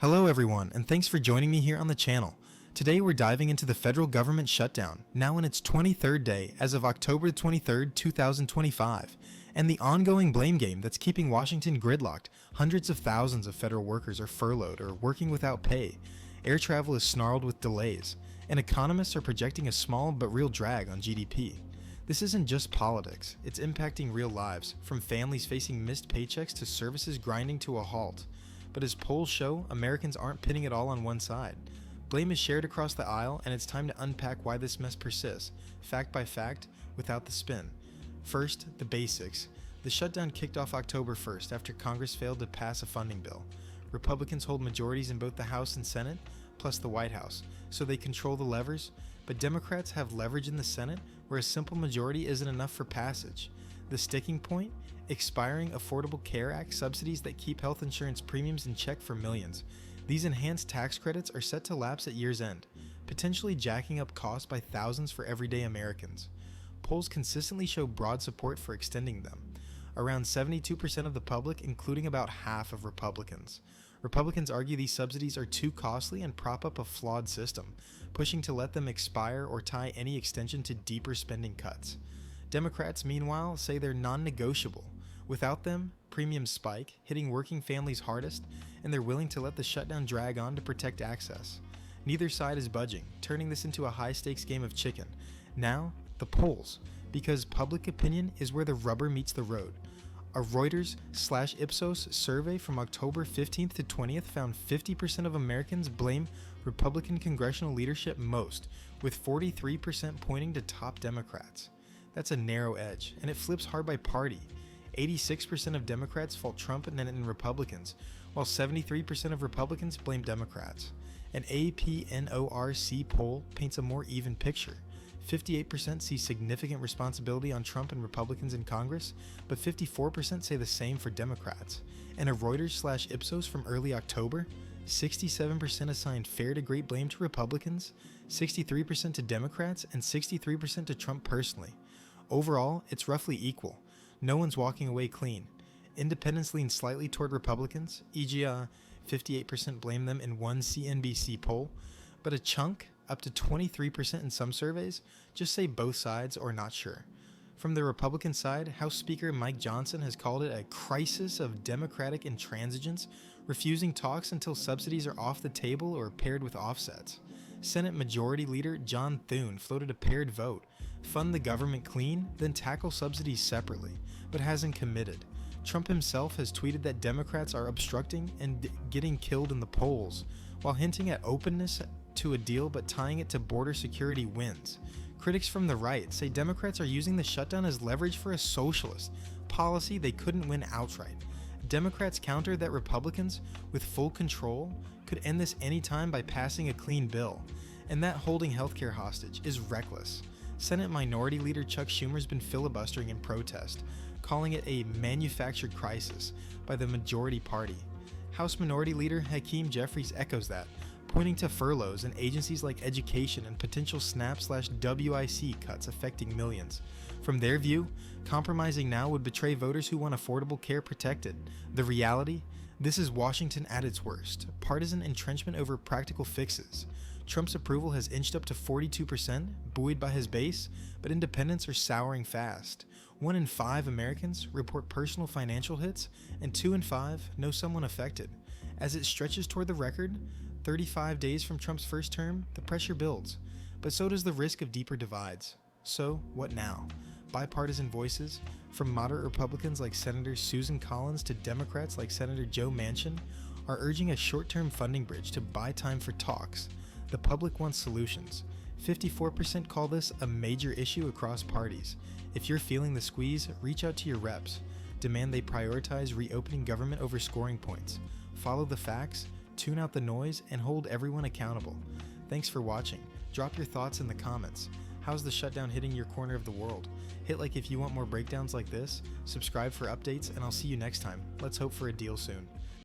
Hello everyone, and thanks for joining me here on the channel. Today we're diving into the federal government shutdown, now in its 23rd day as of October 23rd, 2025, and the ongoing blame game that's keeping Washington gridlocked. Hundreds of thousands of federal workers are furloughed or working without pay. Air travel is snarled with delays, and economists are projecting a small but real drag on GDP. This isn't just politics, it's impacting real lives, from families facing missed paychecks to services grinding to a halt. But as polls show, Americans aren't pinning it all on one side. Blame is shared across the aisle, and it's time to unpack why this mess persists, fact by fact, without the spin. First, the basics. The shutdown kicked off October 1st after Congress failed to pass a funding bill. Republicans hold majorities in both the House and Senate, plus the White House, so they control the levers, but Democrats have leverage in the Senate where a simple majority isn't enough for passage. The sticking point? Expiring Affordable Care Act subsidies that keep health insurance premiums in check for millions. These enhanced tax credits are set to lapse at year's end, potentially jacking up costs by thousands for everyday Americans. Polls consistently show broad support for extending them. Around 72% of the public, including about half of Republicans. Republicans argue these subsidies are too costly and prop up a flawed system, pushing to let them expire or tie any extension to deeper spending cuts. Democrats, meanwhile, say they're non-negotiable. Without them, premiums spike, hitting working families hardest, and they're willing to let the shutdown drag on to protect access. Neither side is budging, turning this into a high-stakes game of chicken. Now, the polls, because public opinion is where the rubber meets the road. A Reuters/Ipsos survey from October 15th to 20th found 50% of Americans blame Republican congressional leadership most, with 43% pointing to top Democrats. That's a narrow edge, and it flips hard by party. 86% of Democrats fault Trump and Republicans, while 73% of Republicans blame Democrats. An APNORC poll paints a more even picture. 58% see significant responsibility on Trump and Republicans in Congress, but 54% say the same for Democrats. And a Reuters/Ipsos from early October, 67% assigned fair to great blame to Republicans, 63% to Democrats, and 63% to Trump personally. Overall, it's roughly equal. No one's walking away clean. Independents lean slightly toward Republicans, e.g. 58% blame them in one CNBC poll, but a chunk, up to 23% in some surveys, just say both sides or not sure. From the Republican side, House Speaker Mike Johnson has called it a crisis of Democratic intransigence, refusing talks until subsidies are off the table or paired with offsets. Senate Majority Leader John Thune floated a paired vote, fund the government clean, then tackle subsidies separately, but hasn't committed. Trump himself has tweeted that Democrats are obstructing and getting killed in the polls, while hinting at openness to a deal but tying it to border security wins. Critics from the right say Democrats are using the shutdown as leverage for a socialist policy they couldn't win outright. Democrats counter that Republicans, with full control, could end this anytime by passing a clean bill, and that holding healthcare hostage is reckless. Senate Minority Leader Chuck Schumer's been filibustering in protest, calling it a manufactured crisis by the majority party. House Minority Leader Hakeem Jeffries echoes that, pointing to furloughs in agencies like education and potential SNAP/WIC cuts affecting millions. From their view, compromising now would betray voters who want affordable care protected. The reality? This is Washington at its worst. Partisan entrenchment over practical fixes. Trump's approval has inched up to 42%, buoyed by his base, but independents are souring fast. 1 in 5 Americans report personal financial hits, and 2 in 5 know someone affected. As it stretches toward the record, 35 days from Trump's first term, the pressure builds, but so does the risk of deeper divides. So, what now? Bipartisan voices, from moderate Republicans like Senator Susan Collins to Democrats like Senator Joe Manchin, are urging a short-term funding bridge to buy time for talks. The public wants solutions. 54% call this a major issue across parties. If you're feeling the squeeze, reach out to your reps. Demand they prioritize reopening government over scoring points. Follow the facts, tune out the noise, and hold everyone accountable. Thanks for watching. Drop your thoughts in the comments. How's the shutdown hitting your corner of the world? Hit like if you want more breakdowns like this, subscribe for updates, and I'll see you next time. Let's hope for a deal soon.